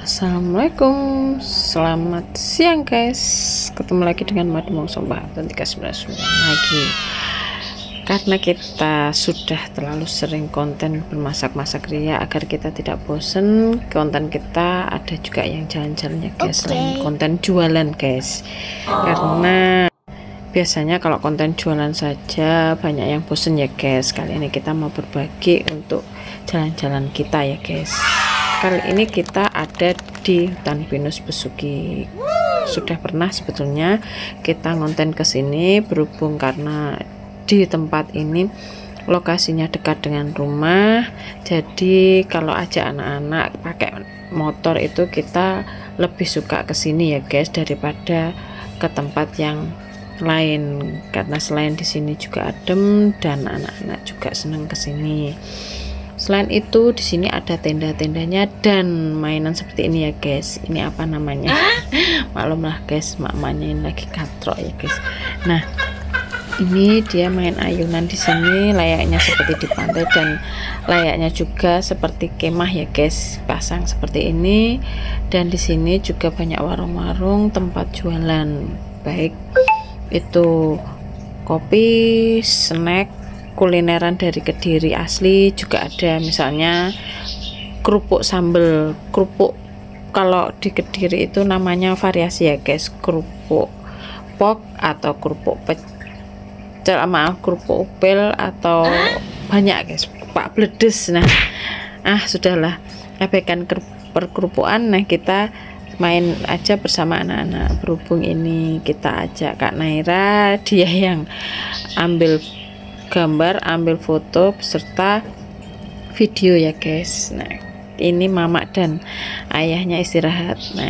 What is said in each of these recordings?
Assalamualaikum, selamat siang guys. Ketemu lagi dengan Madu Sobat dan 399 lagi. Karena kita sudah terlalu sering konten bermasak-masak ria, agar kita tidak bosen, konten kita ada juga yang jalan-jalan ya guys, selain konten jualan guys. Karena biasanya kalau konten jualan saja banyak yang bosen ya guys. Kali ini kita mau berbagi untuk jalan-jalan kita ya guys. Kali ini kita ada di hutan pinus Besuki. Sudah pernah sebetulnya kita ngonten ke sini, berhubung karena di tempat ini lokasinya dekat dengan rumah. Jadi kalau aja anak-anak pakai motor itu kita lebih suka ke sini ya guys daripada ke tempat yang lain, karena selain di sini juga adem dan anak-anak juga senang ke sini. Selain itu di sini ada tenda-tendanya dan mainan seperti ini ya guys. Ini apa namanya? Maklumlah guys, mamanya ini lagi katrok ya guys. Nah, ini dia main ayunan di sini, layaknya seperti di pantai dan layaknya juga seperti kemah ya guys. Pasang seperti ini, dan di sini juga banyak warung-warung tempat jualan, baik itu kopi, snack, kulineran dari Kediri asli juga ada, misalnya kerupuk sambal. Kerupuk kalau di Kediri itu namanya variasi ya guys, kerupuk pok atau kerupuk pecel, kerupuk upil atau banyak guys, pak bledes. Nah, sudahlah, abaikan perkerupukan. Nah, kita main aja bersama anak-anak. Berhubung ini kita ajak Kak Naira, dia yang ambil gambar, ambil foto beserta video ya guys. Nah, ini mama dan ayahnya istirahat. Nah,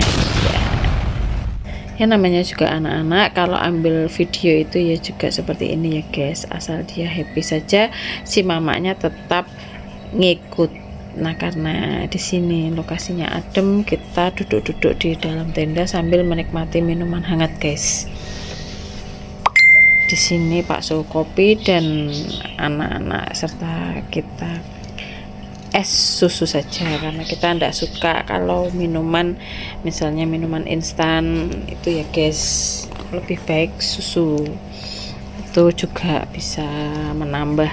ya namanya juga anak-anak, kalau ambil video itu ya juga seperti ini ya guys, asal dia happy saja, si mamanya tetap ngikut. Nah, karena di sini lokasinya adem, kita duduk-duduk di dalam tenda sambil menikmati minuman hangat guys. Di sini bakso, kopi, dan anak-anak serta kita es susu saja, karena kita tidak suka kalau minuman, misalnya minuman instan itu ya guys, lebih baik susu. Itu juga bisa menambah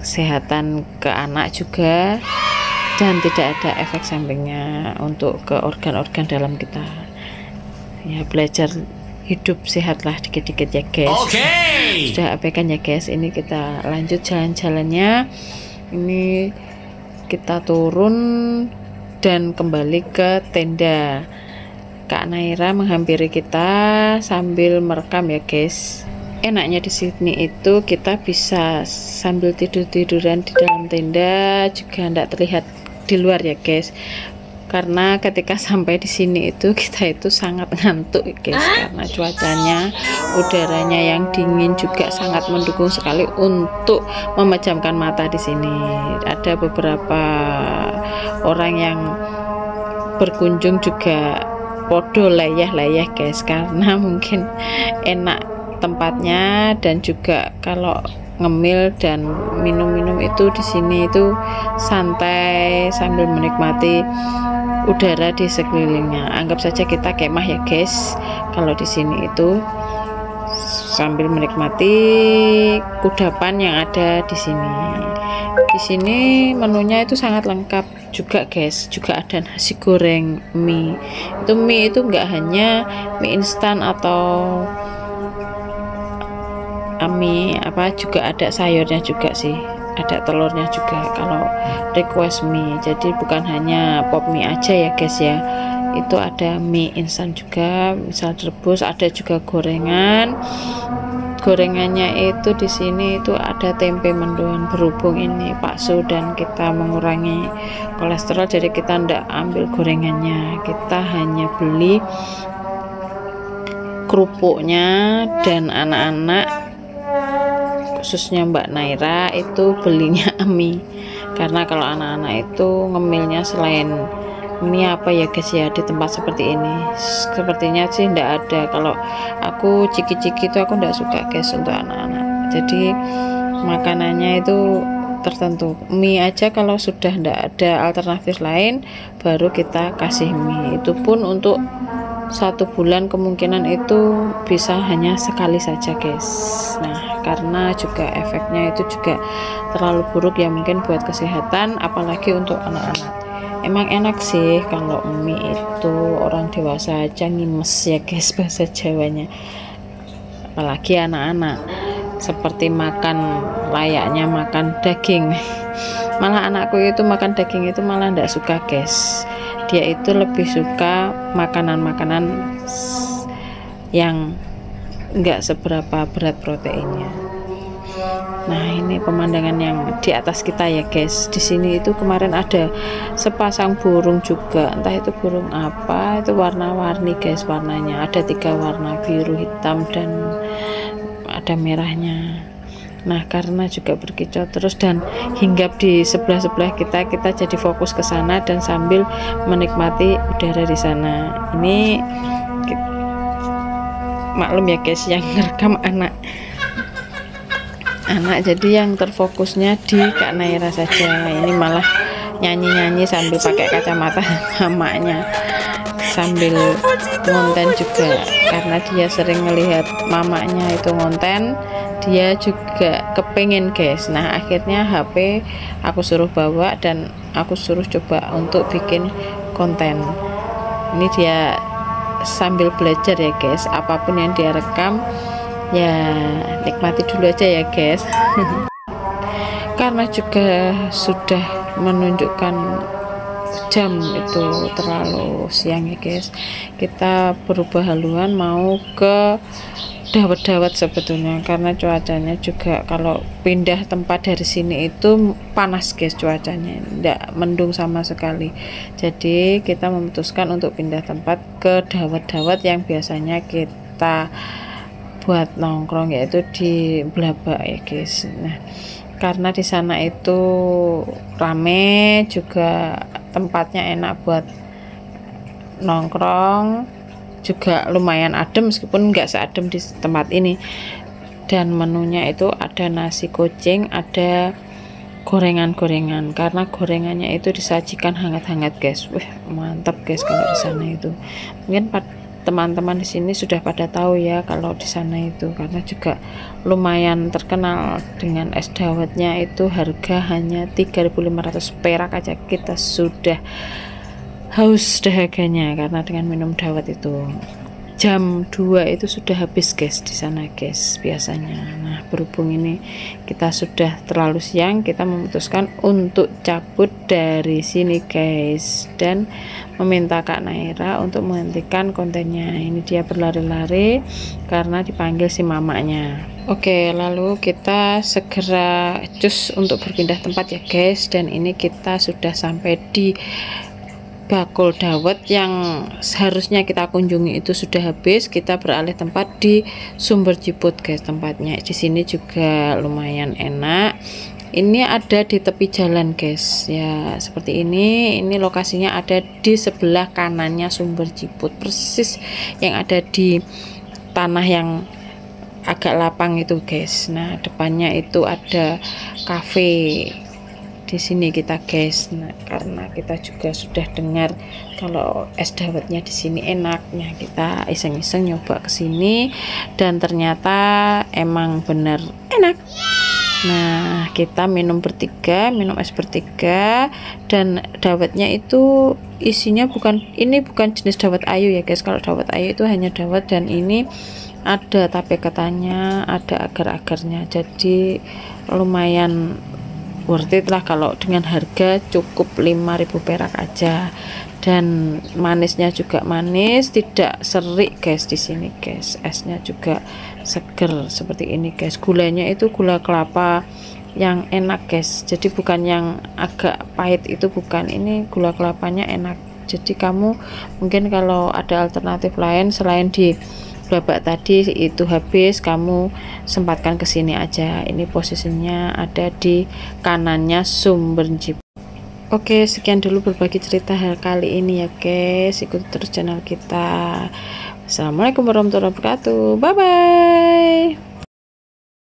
kesehatan ke anak juga, dan tidak ada efek sampingnya untuk ke organ-organ dalam kita. Ya, belajar hidup sehatlah dikit-dikit ya guys. Sudah abaikan ya guys, ini kita lanjut jalan-jalannya. Ini kita turun dan kembali ke tenda. Kak Naira menghampiri kita sambil merekam ya guys. Enaknya di sini itu kita bisa sambil tidur-tiduran di dalam tenda, juga tidak terlihat di luar ya guys. Karena ketika sampai di sini itu kita itu sangat ngantuk guys, karena cuacanya, udaranya yang dingin juga sangat mendukung sekali untuk memejamkan mata di sini. Ada beberapa orang yang berkunjung juga podo layah-layah guys, karena mungkin enak tempatnya, dan juga kalau ngemil dan minum-minum itu di sini itu santai sambil menikmati udara di sekelilingnya. Anggap saja kita kemah ya guys kalau di sini itu, sambil menikmati kudapan yang ada di sini. Di sini menunya itu sangat lengkap juga guys, juga ada nasi goreng, mie. Itu mie itu enggak hanya mie instan atau mie juga ada sayurnya juga sih, ada telurnya juga kalau request mie. Jadi bukan hanya pop mie aja ya guys ya, itu ada mie instan juga, misal rebus, ada juga gorengan. Gorengannya itu di sini itu ada tempe mendoan. Berhubung ini bakso dan kita mengurangi kolesterol, jadi kita ndak ambil gorengannya, kita hanya beli kerupuknya. Dan anak-anak khususnya Mbak Naira itu belinya mie, karena kalau anak-anak itu ngemilnya selain mie apa ya guys ya, di tempat seperti ini sepertinya sih enggak ada. Kalau aku ciki-ciki itu aku enggak suka guys untuk anak-anak, jadi makanannya itu tertentu. Mie aja kalau sudah tidak ada alternatif lain baru kita kasih mie, itu pun untuk 1 bulan kemungkinan itu bisa hanya sekali saja guys. Nah karena juga efeknya itu juga terlalu buruk ya mungkin buat kesehatan, apalagi untuk anak-anak. Emang enak sih kalau mie itu orang dewasa aja ngimes ya guys bahasa Jawanya, apalagi anak-anak seperti makan layaknya makan daging. Malah anakku itu makan daging itu malah tidak suka guys, dia itu lebih suka makanan-makanan yang enggak seberapa berat proteinnya. Nah ini pemandangan yang di atas kita ya guys. Di sini itu kemarin ada sepasang burung juga, entah itu burung apa, itu warna-warni guys warnanya. Ada 3 warna, biru, hitam, dan ada merahnya. Nah karena juga berkicau terus dan hinggap di sebelah-sebelah kita jadi fokus ke sana dan sambil menikmati udara di sana. Ini maklum ya guys yang ngerekam anak, jadi yang terfokusnya di Kak Naira saja. Ini malah nyanyi-nyanyi sambil pakai kacamata mamanya, sambil ngonten juga karena dia sering melihat mamanya itu ngonten, dia juga kepengen guys. Nah akhirnya HP aku suruh bawa dan aku suruh coba untuk bikin konten. Ini dia sambil belajar ya guys, apapun yang dia rekam ya nikmati dulu aja ya guys. Karena juga sudah menunjukkan jam itu terlalu siang ya guys, kita berubah haluan mau ke dawet-dawet sebetulnya, karena cuacanya juga kalau pindah tempat dari sini itu panas guys, cuacanya tidak mendung sama sekali. Jadi kita memutuskan untuk pindah tempat ke dawet-dawet yang biasanya kita buat nongkrong, yaitu di Blabak ya guys. Nah karena di sana itu rame juga, tempatnya enak buat nongkrong, juga lumayan adem meskipun nggak seadem di tempat ini. Dan menunya itu ada nasi kucing, ada gorengan-gorengan, karena gorengannya itu disajikan hangat-hangat guys. Wih mantap guys kalau di sana itu. Mungkin teman-teman di sini sudah pada tahu ya kalau di sana itu, karena juga lumayan terkenal dengan es dawetnya itu harga hanya 3.500 perak aja kita sudah haus dahaganya, karena dengan minum dawet itu jam 2 itu sudah habis guys di sana guys biasanya. Nah berhubung ini kita sudah terlalu siang, kita memutuskan untuk cabut dari sini guys dan meminta Kak Naira untuk menghentikan kontennya. Ini dia berlari-lari karena dipanggil si mamanya. Oke, lalu kita segera cus untuk berpindah tempat ya guys, dan ini kita sudah sampai di bakul dawet yang seharusnya kita kunjungi itu sudah habis. Kita beralih tempat di Sumber Jiput guys tempatnya. Di sini juga lumayan enak. Ini ada di tepi jalan guys ya, seperti ini. Ini lokasinya ada di sebelah kanannya Sumber Jiput, persis yang ada di tanah yang agak lapang itu guys. Nah depannya itu ada cafe di sini kita guys. Nah karena kita juga sudah dengar kalau es dawetnya di sini enaknya, kita iseng-iseng nyoba ke sini dan ternyata emang bener enak. Nah kita minum bertiga, minum es bertiga, dan dawetnya itu isinya bukan jenis dawet ayu ya guys. Kalau dawet ayu itu hanya dawet, dan ini ada tape ketannya, ada agar-agarnya, jadi lumayan worth it lah kalau dengan harga cukup 5.000 perak aja. Dan manisnya juga manis, tidak serik guys di sini guys. Esnya juga seger seperti ini guys. Gulanya itu gula kelapa yang enak guys, jadi bukan yang agak pahit itu, bukan. Ini gula kelapanya enak. Jadi kamu mungkin kalau ada alternatif lain selain di Blabak tadi itu habis, kamu sempatkan ke sini aja. Ini posisinya ada di kanannya Sumber Jiput. Oke, sekian dulu berbagi cerita kali ini ya guys. Ikuti terus channel kita. Assalamualaikum warahmatullahi wabarakatuh. Bye bye.